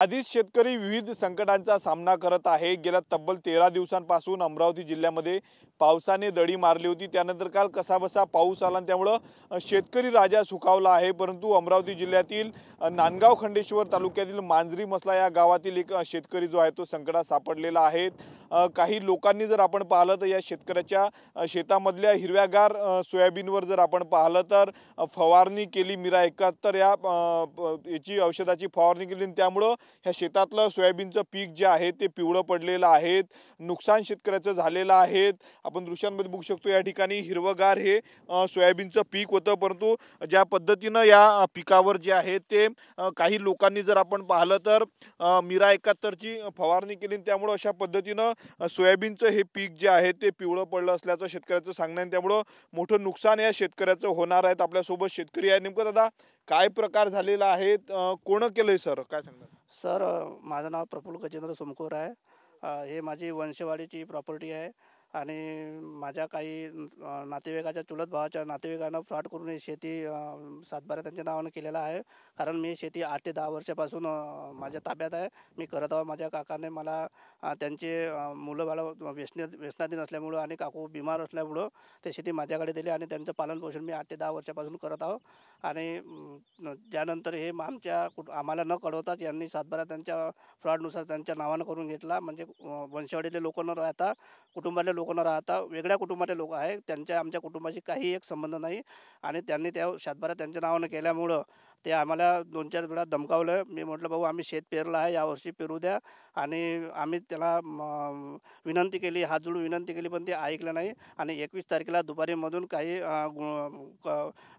आधीच शेतकरी विविध संकटांचा सामना करत आहे। गेल्या तब्बल 13 दिवसांपासून अमरावती जिल्ह्यामध्ये पावसाने दडी मारली होती। त्यानंतर काल कसाबसा पाऊस आला आणि त्यामुळे शेतकरी राजा सुखावला आहे। परंतु अमरावती जिल्ह्यातील नांदगाव खंडेश्वर तालुक्यातील मांजरी मसला या गावातील एक शेतकरी जो आहे तो संकटात सापडलेला आहे। काही लोकांनी जर आपण पाहिलं तर या शेतकऱ्याच्या शेतामधल्या हिरव्यागार सोयाबीनवर जर आपण पाहिलं तर फवारणी केली मिरा 71 याची औषधाची फवारणी केली, त्यामुळे ह्या शेतातलं सोयाबीनचं पीक जे आहे ते पिवळं पडलेलं आहे। नुकसान शेतकऱ्याचं झालेलं आहे। आपण दृश्यांमध्ये बघू शकतो या ठिकाणी हिरवगार हे सोयाबीनचं पीक होतं, परंतु ज्या पद्धतीनं या पिकावर जे आहे ते काही लोकांनी जर आपण पाहिलं तर मिरा 71 ची फवारणी केली, त्यामुळे अशा पद्धतीनं सोयाबीनचं हे पीक जे आहे ते पिवळं पडलं असल्याचं शेतकऱ्याचं सांगणं आहे। त्यामुळे मोठं नुकसान या शेतकऱ्याचं होणार आहे। आपल्यासोबत शेतकरी आहे, नेमकं दादा काय प्रकार झालेला आहे, कोण केलंय सर, काय सांगणार? सर, माझं नाव प्रफुल्ल गजेंद्र सोमकोर आहे। हे माझी वंशवाडीची प्रॉपर्टी आहे आणि माझ्या काही नातेवाईकाच्या चुलत भावाच्या नातेवाईकांना फ्रॉड करून ही शेती सातबारा त्यांच्या नावाने केलेला आहे। कारण मी शेती 8 ते 10 वर्षापासून माझ्या ताब्यात आहे, मी करत आहो। माझ्या काकाने मला त्यांचे मुलं बाळ व्यसनाधीन असल्यामुळं आणि काकू बिमार असल्यामुळं ते शेती माझ्याकडे दिली आणि त्यांचं पालनपोषण मी 8 ते 10 वर्षापासून करत आहो। आणि त्यानंतर हे आम्हाला न कळवताच यांनी सातबारा त्यांच्या फ्रॉडनुसार त्यांच्या नावानं करून घेतला। म्हणजे वंशवाडीतले लोक न राहता, कुटुंबातले लोक न राहता वेगळ्या कुटुंबातले लोक आहे, त्यांच्या आमच्या कुटुंबाशी काही एक संबंध नाही। आणि त्यांनी त्या सातबारा त्यांच्या नावानं केल्यामुळं ते आम्हाला 2-4 वेळा धमकावलं। मी म्हटलं भाऊ आम्ही शेत पेरलं आहे, यावर्षी पेरू द्या। आणि आम्ही त्याला विनंती केली, हात जोडून विनंती केली, पण ते ऐकलं नाही। आणि 21 तारखेला दुपारीमधून काही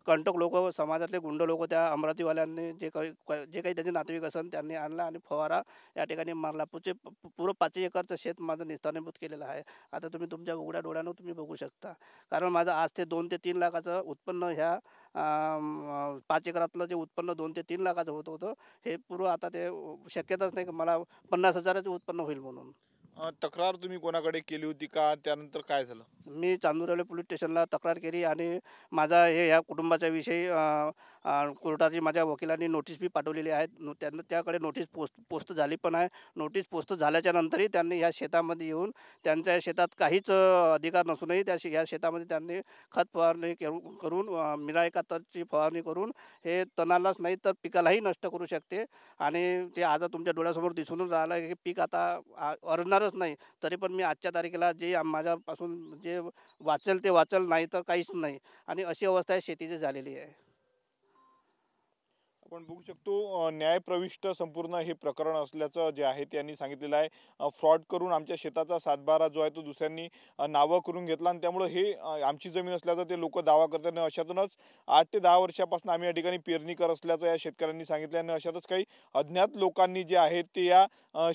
कंटक लोक, समाजातले गुंड लोक, त्या अमरावतीवाल्यांनी जे काही त्यांचे नातेवाईक असन त्यांनी आणला आणि फवारा या ठिकाणी मारला। पुरं 5 एकरचं शेत माझं निस्तारणीभूत केलेलं आहे। आता तुम्ही तुमच्या उघड्या डोळ्यानं तुम्ही बघू शकता। कारण माझं आज ते 2 ते 3 लाखाचं उत्पन्न ह्या 5 एकरातलं जे उत्पन्न 2 ते 3 लाखाचं होतं हे पुरं आता ते शक्यताच नाही की मला 50,000चं उत्पन्न होईल म्हणून। तक्रार तुम्ही कोणाकडे केली होती का, त्यानंतर काय झालं? मी चांदुरवली पोलीस स्टेशनला तक्रार केली आणि माझा ह्या कुटुंबाच्या विषयी कोर्टाची माझ्या वकिलांनी नोटीस बी पाठवलेली आहे। त्यांना त्याकडे नोटीस पोस्ट झाली पण आहे। नोटीस पोस्ट झाल्याच्या नंतरही त्यांनी ह्या शेतामध्ये येऊन त्यांच्या शेतात काहीच अधिकार नसूनही ह्या शेतामध्ये त्यांनी खत फवारणी करून मिरा 71 ची फवारणी करून हे तणालाच नाही तर पिकालाही नष्ट करू शकते। आणि ते आज तुमच्या डोळ्यासमोर दिसूनच राहिलं की पीक आता अरणारच नाही। तरी पण मी आजच्या तारखेला जे माझ्यापासून जे वाचेल ते वाचेल, नाही तर काहीच नाही। आणि अशी अवस्था आहे शेतीची झालेली आहे। आपण बघू शकतो न्यायप्रविष्ट संपूर्ण हे प्रकरण असल्याचं जे आहे त्यांनी सांगितलेलं आहे। फ्रॉड करून आमच्या शेताचा सातबारा जो आहे तो दुसऱ्यांनी नावं करून घेतला आणि त्यामुळे हे आमची जमीन असल्याचं ते लोक दावा करतात। अशातूनच 8 ते 10 वर्षापासून आम्ही या ठिकाणी पेरणी करत असल्याचं या शेतकऱ्यांनी सांगितलं आणि अशातच काही अज्ञात लोकांनी जे आहे ते या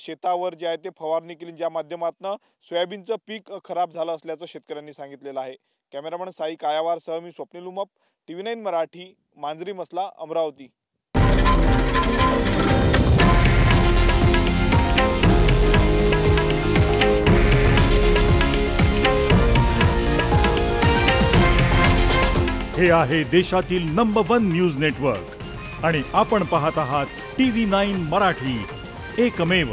शेतावर जे आहे ते फवारणी केली, ज्या माध्यमातून सोयाबीनचं पीक खराब झालं असल्याचं शेतकऱ्यांनी सांगितलेलं आहे। कॅमेरामन साई कायावार सह मी स्वप्नील उमप, TV9 मराठी, मांजरी मसला, अमरावती। हे आहे देशातील नंबर 1 न्यूज नेटवर्क आणि आपण पाहत आहात TV9 मराठी, एकमेव।